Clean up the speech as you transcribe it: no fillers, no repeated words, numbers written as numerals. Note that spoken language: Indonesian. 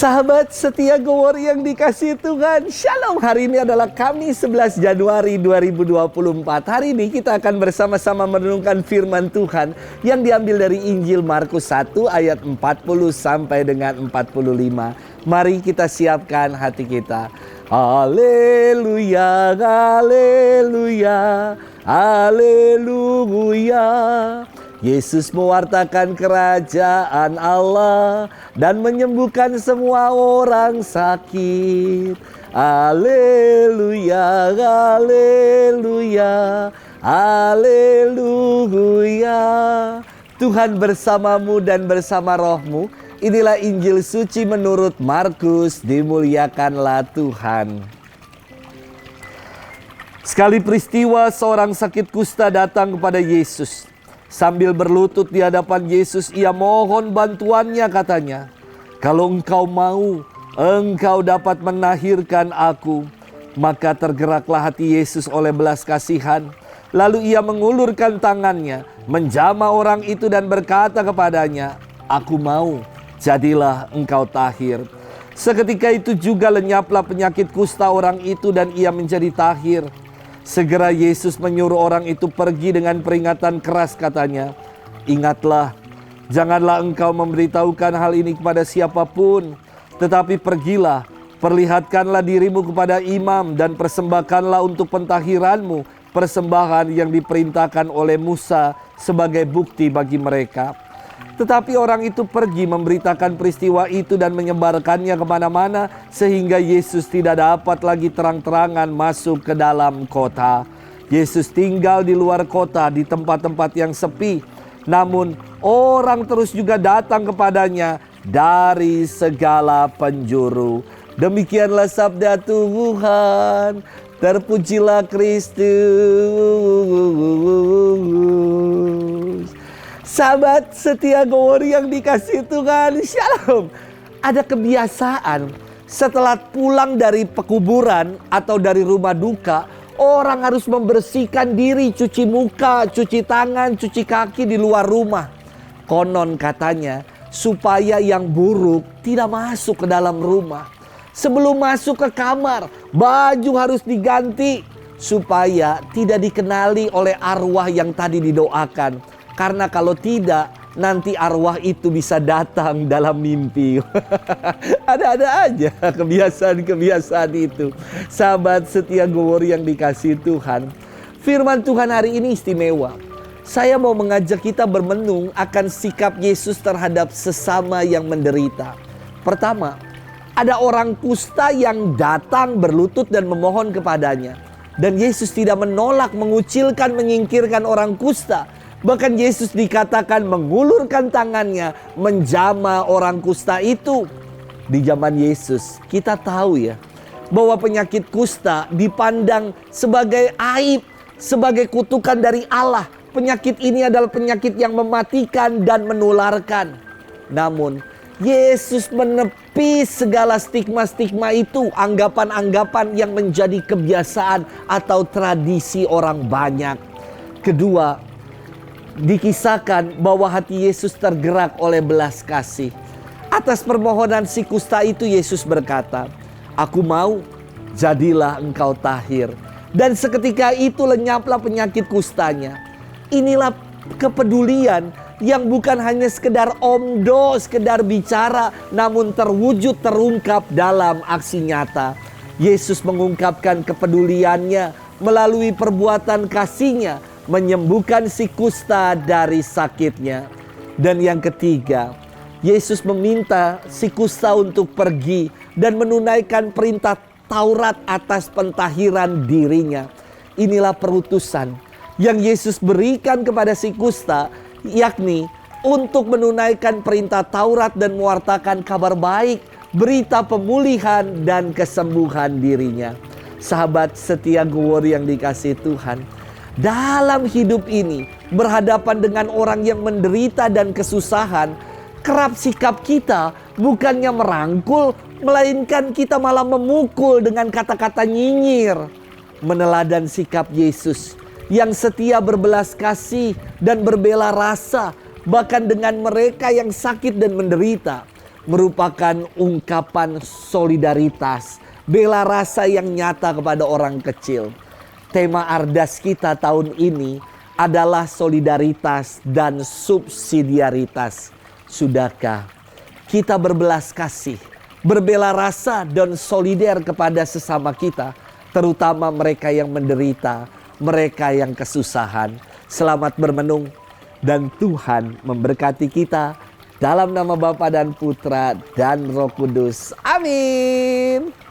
Sahabat setia Go Warrior yang dikasihi Tuhan, Shalom. Hari ini adalah Kamis 11 Januari 2024. Hari ini kita akan bersama-sama merenungkan firman Tuhan yang diambil dari Injil Markus 1 ayat 40 sampai dengan 45. Mari kita siapkan hati kita. Haleluya, haleluya, haleluya. Yesus mewartakan kerajaan Allah dan menyembuhkan semua orang sakit. Haleluya, haleluya, haleluya. Tuhan bersamamu dan bersama rohmu. Inilah Injil suci menurut Markus, dimuliakanlah Tuhan. Sekali peristiwa seorang sakit kusta datang kepada Yesus. Sambil berlutut di hadapan Yesus, ia mohon bantuannya, katanya. Kalau engkau mau, engkau dapat menahirkan aku. Maka tergeraklah hati Yesus oleh belas kasihan. Lalu ia mengulurkan tangannya, menjamah orang itu dan berkata kepadanya, "Aku mau, jadilah engkau tahir." Seketika itu juga lenyaplah penyakit kusta orang itu dan ia menjadi tahir. Segera Yesus menyuruh orang itu pergi dengan peringatan keras, katanya, "Ingatlah, janganlah engkau memberitahukan hal ini kepada siapapun, tetapi pergilah, perlihatkanlah dirimu kepada imam dan persembahkanlah untuk pentahiranmu persembahan yang diperintahkan oleh Musa sebagai bukti bagi mereka." Tetapi orang itu pergi memberitakan peristiwa itu dan menyebarkannya kemana-mana, sehingga Yesus tidak dapat lagi terang-terangan masuk ke dalam kota. Yesus tinggal di luar kota di tempat-tempat yang sepi. Namun orang terus juga datang kepadanya dari segala penjuru. Demikianlah sabda Tuhan. Terpujilah Kristus. Sahabat setia Go Warrior yang dikasihi Tuhan, Shalom. Ada kebiasaan setelah pulang dari pekuburan atau dari rumah duka, orang harus membersihkan diri, cuci muka, cuci tangan, cuci kaki di luar rumah. Konon katanya supaya yang buruk tidak masuk ke dalam rumah. Sebelum masuk ke kamar, baju harus diganti supaya tidak dikenali oleh arwah yang tadi didoakan. Karena kalau tidak, nanti arwah itu bisa datang dalam mimpi. Ada-ada aja kebiasaan-kebiasaan itu. Sahabat setia Go Warrior yang dikasihi Tuhan, firman Tuhan hari ini istimewa. Saya mau mengajak kita bermenung akan sikap Yesus terhadap sesama yang menderita. Pertama, ada orang kusta yang datang berlutut dan memohon kepadanya. Dan Yesus tidak menolak, mengucilkan, menyingkirkan orang kusta. Bahkan Yesus dikatakan mengulurkan tangannya, menjamah orang kusta itu. Di zaman Yesus kita tahu ya, bahwa penyakit kusta dipandang sebagai aib, sebagai kutukan dari Allah. Penyakit ini adalah penyakit yang mematikan dan menularkan. Namun Yesus menepis segala stigma-stigma itu, anggapan-anggapan yang menjadi kebiasaan atau tradisi orang banyak. Kedua, dikisahkan bahwa hati Yesus tergerak oleh belas kasih. Atas permohonan si kusta itu Yesus berkata, "Aku mau, jadilah engkau tahir." Dan seketika itu lenyaplah penyakit kustanya. Inilah kepedulian yang bukan hanya sekedar omdo, sekedar bicara, namun terwujud, terungkap dalam aksi nyata. Yesus mengungkapkan kepeduliannya melalui perbuatan kasihnya, menyembuhkan si kusta dari sakitnya. Dan yang ketiga, Yesus meminta si kusta untuk pergi dan menunaikan perintah Taurat atas pentahiran dirinya. Inilah perutusan yang Yesus berikan kepada si kusta, yakni untuk menunaikan perintah Taurat dan mewartakan kabar baik, berita pemulihan dan kesembuhan dirinya. Sahabat setia Go Warrior yang dikasihi Tuhan, dalam hidup ini, berhadapan dengan orang yang menderita dan kesusahan, kerap sikap kita bukannya merangkul, melainkan kita malah memukul dengan kata-kata nyinyir. Meneladan sikap Yesus yang setia berbelas kasih dan berbela rasa, bahkan dengan mereka yang sakit dan menderita. merupakan ungkapan solidaritas, bela rasa yang nyata kepada orang kecil. Tema Ardas kita tahun ini adalah solidaritas dan subsidiaritas. Sudahkah kita berbelas kasih, berbela rasa dan solider kepada sesama kita, terutama mereka yang menderita, mereka yang kesusahan? Selamat bermenung dan Tuhan memberkati kita dalam nama Bapa dan Putra dan Roh Kudus. Amin.